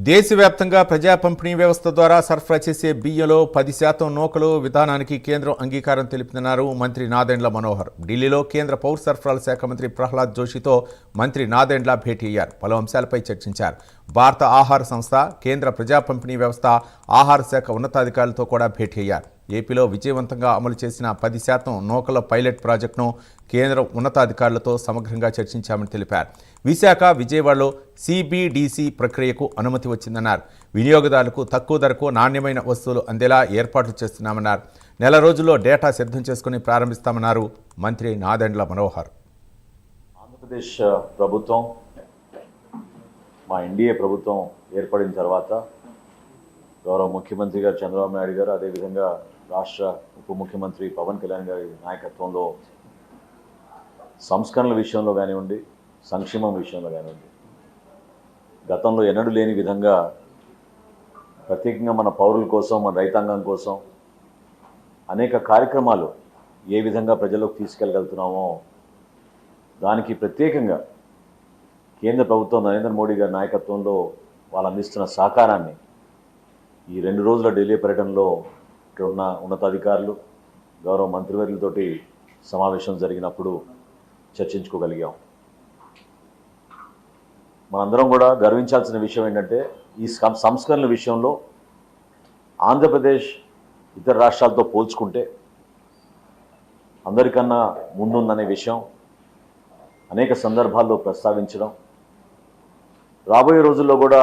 దేశవ్యాప్తంగా ప్రజా పంపిణీ వ్యవస్థ ద్వారా సరఫరా చేసే బియ్యంలో 10% నూకలు విధానానికి కేంద్రం అంగీకారం తెలిపిందన్నారు మంత్రి నాదెండ్ల మనోహర్. ఢిల్లీలో కేంద్ర పౌర సరఫరాల శాఖ మంత్రి ప్రహ్లాద్ జోషితో మంత్రి నాదెండ్ల భేటీ అయ్యారు. పలు అంశాలపై చర్చించారు. భారత ఆహార సంస్థ, కేంద్ర ప్రజా పంపిణీ వ్యవస్థ, ఆహార శాఖ ఉన్నతాధికారులతో కూడా భేటీ అయ్యారు. ఏపీలో విజయవంతంగా అమలు చేసిన 10% నూకల పైలట్ ప్రాజెక్టును కేంద్రం ఉన్నతాధికారులతో సమగ్రంగా చర్చించామని తెలిపారు. విశాఖ, విజయవాడలో సిబిడిసి ప్రక్రియకు అనుమతి వచ్చిందన్నారు. వినియోగదారులకు తక్కువ ధరకు నాణ్యమైన వస్తువులు అందేలా ఏర్పాట్లు చేస్తున్నామన్నారు. నెల రోజుల్లో డేటా సిద్ధం చేసుకుని ప్రారంభిస్తామన్నారు మంత్రి నాదెండ్ల మనోహర్. ఆంధ్రప్రదేశ్ ప్రభుత్వం, మా ఎన్డీఏ ప్రభుత్వం ఏర్పడిన తర్వాత గౌరవ ముఖ్యమంత్రి గారు చంద్రబాబు నాయుడు గారు, అదేవిధంగా రాష్ట్ర ఉప ముఖ్యమంత్రి పవన్ కళ్యాణ్ గారి నాయకత్వంలో సంస్కరణల విషయంలో కానివ్వండి, సంక్షేమం విషయంలో కానివ్వండి, గతంలో ఎన్నడూ లేని విధంగా ప్రత్యేకంగా మన పౌరుల కోసం, మన రైతాంగం కోసం అనేక కార్యక్రమాలు ఏ విధంగా ప్రజల్లోకి తీసుకెళ్ళగలుగుతున్నామో దానికి ప్రత్యేకంగా కేంద్ర ప్రభుత్వం నరేంద్ర మోడీ గారి నాయకత్వంలో వాళ్ళు అందిస్తున్న సహకారాన్ని ఈ 2 రోజుల ఢిల్లీ పర్యటనలో ఇక్కడ ఉన్న ఉన్నతాధికారులు, గౌరవ మంత్రివర్యులతోటి సమావేశం జరిగినప్పుడు చర్చించుకోగలిగాం. మనందరం కూడా గర్వించాల్సిన విషయం ఏంటంటే ఈ సంస్కరణల విషయంలో ఆంధ్రప్రదేశ్ ఇతర రాష్ట్రాలతో పోల్చుకుంటే అందరికన్నా ముందుందనే విషయం అనేక సందర్భాల్లో ప్రస్తావించడం, రాబోయే రోజుల్లో కూడా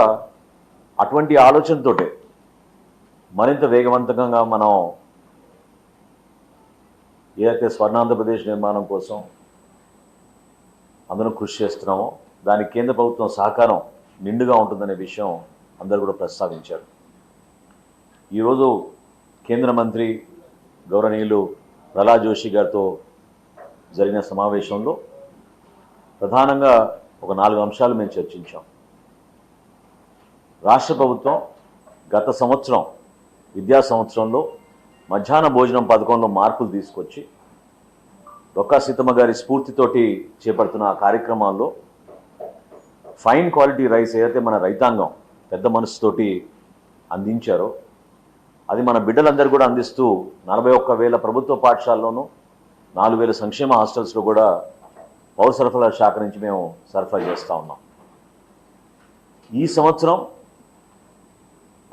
అటువంటి ఆలోచనతోటే మరింత వేగవంతంగా మనం ఏదైతే స్వర్ణాంధ్రప్రదేశ్ నిర్మాణం కోసం అందరం కృషి చేస్తున్నామో దానికి కేంద్ర ప్రభుత్వం సహకారం నిండుగా ఉంటుందనే విషయం అందరూ కూడా ప్రస్తావించారు. ఈరోజు కేంద్ర మంత్రి గౌరవనీయులు ప్రహ్లాద్ జోషి గారితో జరిగిన సమావేశంలో ప్రధానంగా ఒక 4 అంశాలు మేము చర్చించాం. రాష్ట్ర ప్రభుత్వం గత సంవత్సరం విద్యా సంవత్సరంలో మధ్యాహ్న భోజనం పథకంలో మార్పులు తీసుకొచ్చి డొక్కా సీతమ్మ గారి స్ఫూర్తితోటి చేపడుతున్న ఆ కార్యక్రమాల్లో ఫైన్ క్వాలిటీ రైస్ ఏదైతే మన రైతాంగం పెద్ద మనసుతోటి అందించారో అది మన బిడ్డలందరూ కూడా అందిస్తూ 41,000 ప్రభుత్వ పాఠశాలలోనూ 4,000 సంక్షేమ హాస్టల్స్లో కూడా పౌర సరఫరాల శాఖ నుంచి మేము సరఫరా చేస్తూ ఉన్నాం. ఈ సంవత్సరం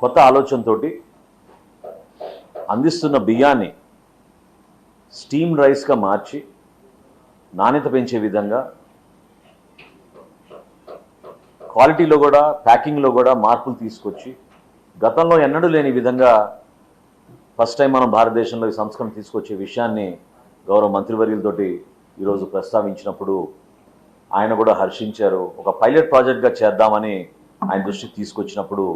కొత్త ఆలోచనతోటి అందిస్తున్న బియ్యాన్ని స్టీమ్ రైస్గా మార్చి నాణ్యత పెంచే విధంగా క్వాలిటీలో కూడా, ప్యాకింగ్లో కూడా మార్పులు తీసుకొచ్చి గతంలో ఎన్నడూ లేని విధంగా ఫస్ట్ టైం మనం భారతదేశంలో ఈ సంస్కరణ తీసుకొచ్చే విషయాన్ని గౌరవ మంత్రివర్యులతోటి ఈరోజు ప్రస్తావించినప్పుడు ఆయన కూడా హర్షించారు. ఒక పైలట్ ప్రాజెక్ట్గా చేద్దామని ఆయన దృష్టికి తీసుకొచ్చినప్పుడు